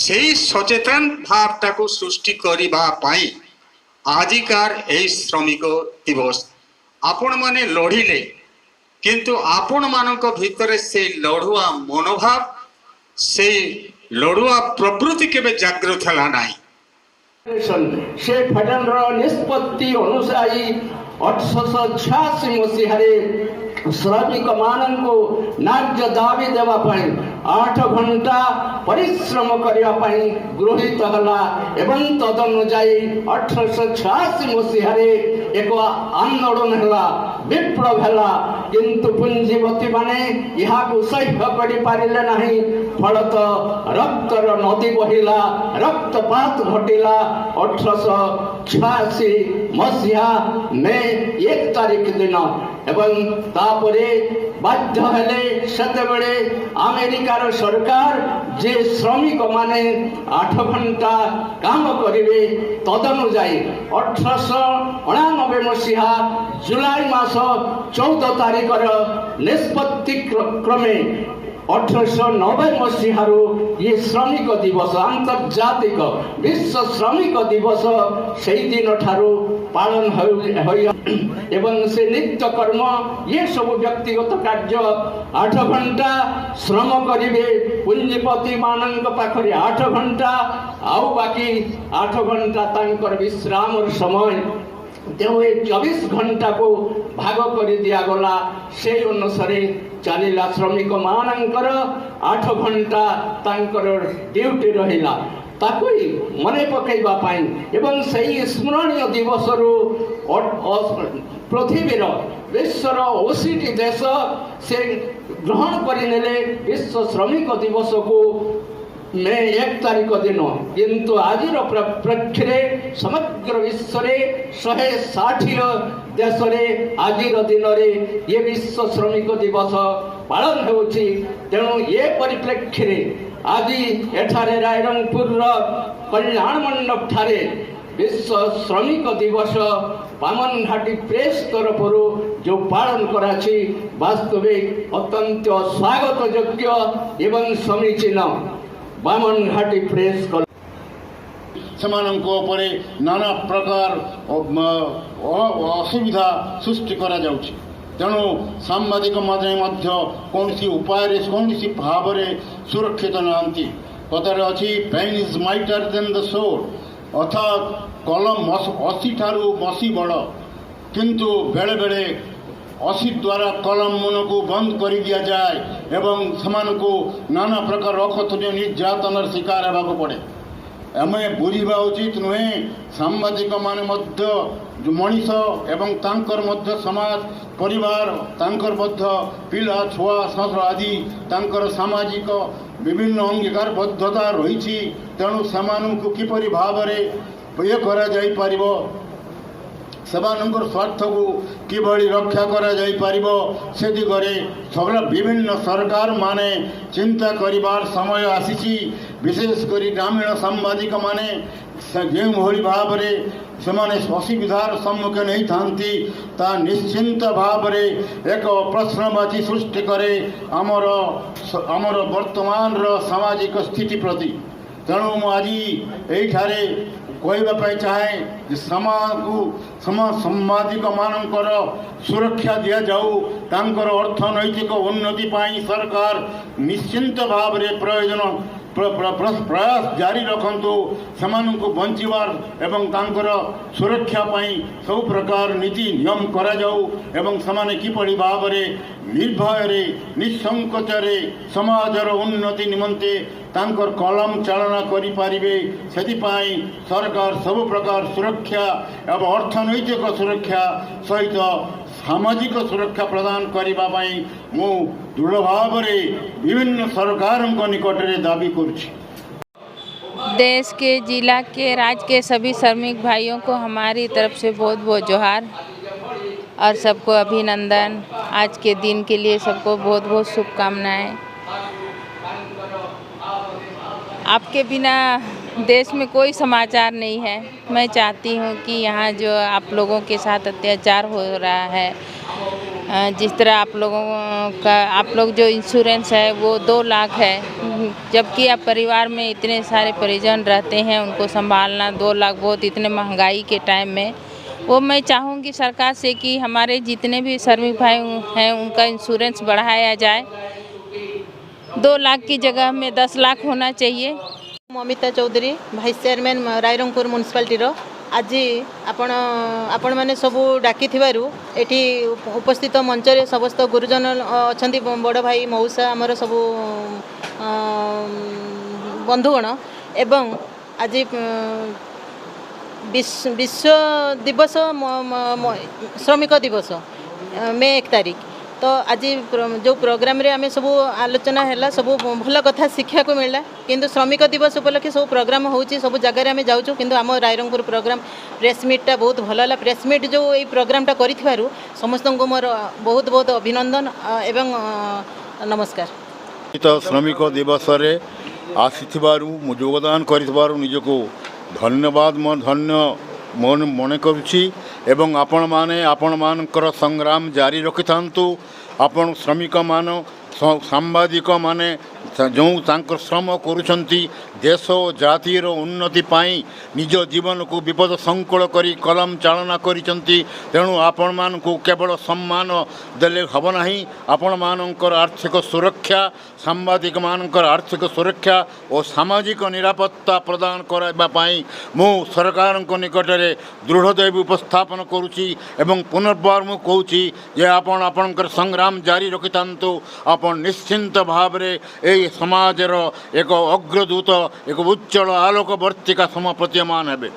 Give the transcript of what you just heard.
সেই সচেতন ভাবটাକୁ ସୃଷ୍ଟି କରିବା ପାଇଁ ଆଜିକାର এই ଶ୍ରମିକ ଦିବସ ଆପଣମାନେ ଲଢ଼ିଲେ କିନ୍ତୁ ଆପଣମାନଙ୍କ ଭିତରେ ସେଇ ଲଢ଼ୁଆ ମନୋଭାବ ସେଇ ଲଢ଼ୁଆ ପ୍ରବୃତ୍ତି କେବେ ଜାଗ୍ରତ ହେଲା ନାହିଁ। ସେ ଫେଡେରାଲ ନିଷ୍ପତ୍ତି ଅନୁସାରେ 1886 ମସିହାରେ ଶ୍ରମିକ ମାନଙ୍କୁ ନ୍ୟାଯ୍ୟ ଦାବି ଦେବା ପାଇଁ 8 ଘଣ୍ଟା ପରିଶ୍ରମ କରିବା ପାଇଁ ଗୃହୀତ ହେଲା ଏବଂ ତଦନୁଯାୟୀ 1886 ମସିହାରେ ଏକ ଆନ୍ଦୋଳନ ହେଲା, ବିପ୍ଳବ ହେଲା। କିନ୍ତୁ ପୁଞ୍ଜିପତି ମାନେ ଏହାକୁ ସହ୍ୟ କରିପାରିଲେ ନାହିଁ। ଫଳତଃ ରକ୍ତର ନଦୀ ବହିଲା, ରକ୍ତପାତ ଘଟିଲା। 1886 ମସିହା ମେ 1 ତାରିଖ ଦିନ ଏବଂ ତାପରେ ବାଧ୍ୟ ହେଲେ ସେତେବେଳେ ଆମେରିକାର ସରକାର ଯେ ଶ୍ରମିକ ମାନେ 8 ଘଣ୍ଟା କାମ କରିବେ ତଦନୁଯାୟୀ 1889 ମସିହା ଜୁଲାଇ ମାସ 14 ତାରିଖର ନିଷ୍ପତ୍ତି କ୍ରମେ 1890 ମସିହାରୁ ଇଏ ଶ୍ରମିକ ଦିବସ, ଆନ୍ତର୍ଜାତିକ ବିଶ୍ୱ ଶ୍ରମିକ ଦିବସ ସେହି ଦିନ ଠାରୁ ପାଳନ ହୋଇ ଏବଂ ସେ ନିତ୍ୟ କର୍ମ ଇଏ ସବୁ ବ୍ୟକ୍ତିଗତ କାର୍ଯ୍ୟ 8 ଘଣ୍ଟା ଶ୍ରମ କରିବେ। ପୁଞ୍ଜିପତି ମାନଙ୍କ ପାଖରେ 8 ଘଣ୍ଟା ଆଉ ବାକି 8 ଘଣ୍ଟା ତାଙ୍କର ବିଶ୍ରାମର ସମୟ। ତେଣୁ ଏ 24 ଘଣ୍ଟାକୁ ଭାଗ କରି ଦିଆଗଲା। ସେହି ଅନୁସାରେ ଚାଲିଲା ଶ୍ରମିକ ମାନଙ୍କର 8 ଘଣ୍ଟା ତାଙ୍କର ଡ୍ୟୁଟି ରହିଲା। ତାକୁ ମନେ ପକାଇବା ପାଇଁ ଏବଂ ସେହି ସ୍ମରଣୀୟ ଦିବସରୁ ପୃଥିବୀର ବିଶ୍ୱର 80ଟି ଦେଶ ସେ ଗ୍ରହଣ କରିନେଲେ ବିଶ୍ୱ ଶ୍ରମିକ ଦିବସକୁ ମେ 1 ତାରିଖ ଦିନ। କିନ୍ତୁ ଆଜିର ପ୍ରେକ୍ଷୀରେ ସମଗ୍ର ବିଶ୍ୱରେ 160 ଦେଶରେ ଆଜିର ଦିନରେ ଏ ବିଶ୍ୱ ଶ୍ରମିକ ଦିବସ ପାଳନ ହେଉଛି। ତେଣୁ ଏ ପରିପ୍ରେକ୍ଷୀରେ ଆଜି ଏଠାରେ ରାଇରଙ୍ଗପୁରର କଲ୍ୟାଣ ମଣ୍ଡପ ଠାରେ ବିଶ୍ୱ ଶ୍ରମିକ ଦିବସ ବାମନଘାଟି ପ୍ରେସ୍ ତରଫରୁ ଯେଉଁ ପାଳନ କରାଛି ବାସ୍ତବିକ ଅତ୍ୟନ୍ତ ସ୍ୱାଗତ ଯୋଗ୍ୟ ଏବଂ ସମୀଚୀନ। ବାମନଘାଟି ପ୍ରେସ୍ ସେମାନଙ୍କ ଉପରେ ନାନା ପ୍ରକାର ଅସୁବିଧା ସୃଷ୍ଟି କରାଯାଉଛି। ତେଣୁ ସାମ୍ବାଦିକମାନେ ମଧ୍ୟ କୌଣସି ଉପାୟରେ କୌଣସି ଭାବରେ ସୁରକ୍ଷିତ ନାହାନ୍ତି। କଥାରେ ଅଛି ପେନ୍ ଇଜ୍ ମାଇଟର ଦେନ୍ ଦ ସୋଡ୍, ଅର୍ଥାତ୍ କଲମ 80 ଠାରୁ ମସି ବଡ଼। କିନ୍ତୁ ବେଳେବେଳେ 80 ଦ୍ୱାରା କଲମ ମନକୁ ବନ୍ଦ କରି ଦିଆଯାଏ ଏବଂ ସେମାନଙ୍କୁ ନାନା ପ୍ରକାର ଅକଥନୀୟ ନିର୍ଯାତନାର ଶିକାର ହେବାକୁ ପଡ଼େ। ଆମେ ବୁଝିବା ଉଚିତ ନୁହେଁ ସାମ୍ବାଦିକମାନେ ମଧ୍ୟ ମଣିଷ ଏବଂ ତାଙ୍କର ମଧ୍ୟ ସମାଜ ପରିବାର, ତାଙ୍କର ମଧ୍ୟ ପିଲା ଛୁଆ ଆଦି ତାଙ୍କର ସାମାଜିକ ବିଭିନ୍ନ ଅଙ୍ଗୀକାରବଦ୍ଧତା ରହିଛି। ତେଣୁ ସେମାନଙ୍କୁ କିପରି ଭାବରେ ଇଏ କରାଯାଇପାରିବ, ସେମାନଙ୍କର ସ୍ୱାର୍ଥକୁ କିଭଳି ରକ୍ଷା କରାଯାଇପାରିବ ସେ ଦିଗରେ ବିଭିନ୍ନ ସରକାରମାନେ ଚିନ୍ତା କରିବାର ସମୟ ଆସିଛି। ବିଶେଷ କରି ଗ୍ରାମୀଣ ସାମ୍ବାଦିକମାନେ ଯେଉଁଭଳି ଭାବରେ ସେମାନେ ଅସୁବିଧାର ସମ୍ମୁଖୀନ ହୋଇଥାନ୍ତି ତାହା ନିଶ୍ଚିନ୍ତ ଭାବରେ ଏକ ପ୍ରଶ୍ନବାଚୀ ସୃଷ୍ଟି କରେ ଆମର ବର୍ତ୍ତମାନର ସାମାଜିକ ସ୍ଥିତି ପ୍ରତି। ତେଣୁ ମୁଁ ଆଜି ଏଇଠାରେ କହିବା ପାଇଁ ଚାହେଁ ଯେ ସାମ୍ବାଦିକମାନଙ୍କର ସୁରକ୍ଷା ଦିଆଯାଉ। ତାଙ୍କର ଅର୍ଥନୈତିକ ଉନ୍ନତି ପାଇଁ ସରକାର ନିଶ୍ଚିନ୍ତ ଭାବରେ ପ୍ରୟାସ ଜାରି ରଖନ୍ତୁ। ସେମାନଙ୍କୁ ବଞ୍ଚିବାର ଏବଂ ତାଙ୍କର ସୁରକ୍ଷା ପାଇଁ ସବୁ ପ୍ରକାର ନୀତି ନିୟମ କରାଯାଉ ଏବଂ ସେମାନେ କିପରି ଭାବରେ ନିର୍ଭୟରେ ନିଃସଙ୍କୋଚରେ ସମାଜର ଉନ୍ନତି ନିମନ୍ତେ ତାଙ୍କର କଲମ ଚାଳନା କରିପାରିବେ। ସେଥିପାଇଁ ସରକାର ସବୁ ପ୍ରକାର ସୁରକ୍ଷା ଏବଂ ଅର୍ଥନୈତିକ ସୁରକ୍ଷା ସହିତ ସାମାଜିକ ସୁରକ୍ଷା ପ୍ରଦାନ କରିବା ପାଇଁ ମୁଁ ଦୃଢ଼ ଭାବରେ ବିଭିନ୍ନ ସରକାରଙ୍କ ନିକଟରେ ଦାବି କରୁଛି। देश के, जिला के, राज्य के सभी श्रमिक भाइयों को हमारी तरफ से बहुत बहुत जोहार और सबको अभिनंदन। आज के दिन के लिए सबको बहुत बहुत शुभकामनाएं। आपके बिना देश में कोई समाचार नहीं है। मैं चाहती हूँ कि यहाँ जो आप लोगों के साथ अत्याचार हो रहा है, जिस तरह आप लोगों का आप लोग जो इंश्योरेंस है वो 2 लाख है, जबकि अब परिवार में इतने सारे परिजन रहते हैं, उनको संभालना 2 लाख बहुत, इतने महंगाई के टाइम में वो मैं चाहूँगी सरकार से कि हमारे जितने भी श्रमिक भाई हैं उनका इंश्योरेंस बढ़ाया जाए। 2 लाख की जगह में 10 लाख होना चाहिए। Mamita Choudhary vice chairman Rairangpur municipality आज आपण मैंने सबू डाकी एठी उपस्थित मंच रे समस्त गुरुजन अच्छा बड़ भाई मौसा आमर सबू बंधुगण एवं आज विश्व दिवस श्रमिक दिवस मे 1 तारिख तो आज जो प्रोग्राम रे आमे सब आलोचना है सब भल कथा शिक्षा को मिलला किंतु श्रमिक दिवस उपलक्षे सब प्रोग्राम होची सब जगह आमे जाऊँ किंतु आम रायरंगपुर प्रोग्राम प्रेस मीटा बहुत भल है। प्रेस मीट जो ये प्रोग्रामटा करिथिबारु समस्त को मोर बहुत बहुत अभिनंदन एवं नमस्कार। तो श्रमिक दिवस रे आसीथिबारु मु योगदान करिथिबारु निजको धन्यवाद धन्य मन करुछि एवं आपण माने आपण मानकर संग्राम जारी रखिथांतु। आपण श्रमिक मान सांबादिक माने जो तांकर श्रम करुछंती देश और जातिर उन्नति पाई निज जीवन को विपद संकुल करी कलम चालना करिसंती। तेणु आपण मान को केवल सम्मान देले हब नहीं, आपण मानकर आर्थिक सुरक्षा सांबादिक मानकर आर्थिक सुरक्षा और सामाजिक निरापत्ता प्रदान करबा पाई मु सरकार निकट में दृढ़ उपस्थापन करुची एवं पुनर्बार मु कहूची जे आपण आपणकर संग्राम जारी रखिथांतु। आपण निश्चिंत भाव रे ए समाजर एक अग्रदूत एक उज्जवल आलोकवर्तिका सम प्रतीयमान हेबे।